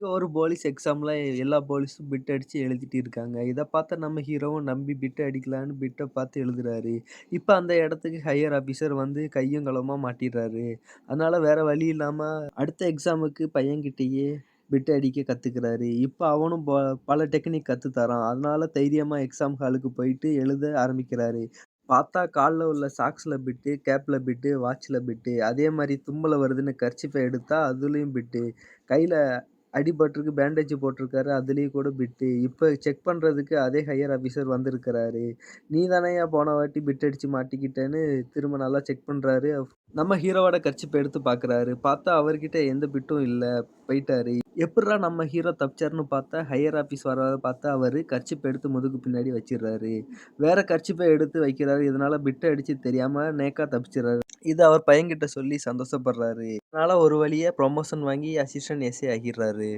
ஒரு போலீஸ் எக்ஸாம்ல எல்லா போலீஸும் பிட் அடிச்சு எழுதிட்டு இருக்காங்க. இத பார்த்த நம்ம ஹீரோவும் நம்பி பிட் அடிக்கலான்னு பிட்ட பார்த்து எழுதுறாரு. இப்ப அந்த இடத்துக்கு ஹையர் ஆபிசர் வந்து கையும் களவுமா மாட்டிர்றாரு. அதனால வேற வழி இல்லாம அடுத்த எக்ஸாமுக்கு பையன்கிட்டயே பிட் அடிக்க கத்துக்கிறாரு. இப்ப அவனும் பல டெக்னிக் கத்து தரான். அதனால தைரியமா எக்ஸாம் ஹாலுக்கு போயிட்டு எழுத ஆரம்பிக்கிறாரு. பார்த்தா கால்ல உள்ள சாக்ஸ்ல பிட்டு, கேப்ல பிட்டு, வாட்ச்ல பிட்டு. அதே மாரி தும்மல வருதுன்னு கர்ச்சீஃப எடுத்தா அதுலயும் பிட்டு. கையில அடிபட்டிருக்கு, பேண்டேஜ் போட்டிருக்காரு. அதுலயும் கூட பிட்டு. இப்ப செக் பண்றதுக்கு அதே ஹையர் ஆபிசர் வந்திருக்கிறாரு. "நீ தானய்யா போன வாட்டி பிட் அடிச்சு மாட்டிக்கிட்டன்னு" திரும்ப நல்லா செக் பண்றாரு. நம்ம ஹீரோவோட கர்ச்சீப்ப எடுத்து பார்க்குறாரு. பார்த்தா அவர்கிட்ட எந்த பிட்டும் இல்ல. போயிட்டாரு. எப்புட்றா நம்ம ஹீரோ தப்பிச்சாருன்னு பார்த்தா, ஹையர் ஆஃபீஸ் வர்றத பார்த்தா அவரு கர்ச்சீப்ப எடுத்து முதுகு பின்னாடி வச்சிர்றாரு. வேற கர்ச்சீப்ப எடுத்து வைக்கிறாரு. இதனால பிட் அடிச்சு தெரியாம நேக்கா தப்பிச்சிர்றாரு. இத அவர் பையன்கிட்ட சொல்லி சந்தோஷப்படுறாரு. அதனால ஒரு வழியா புரமோஷன் வாங்கி அசிஸ்டன்ட் எஸ்ஏ ஆகிர்றாரு.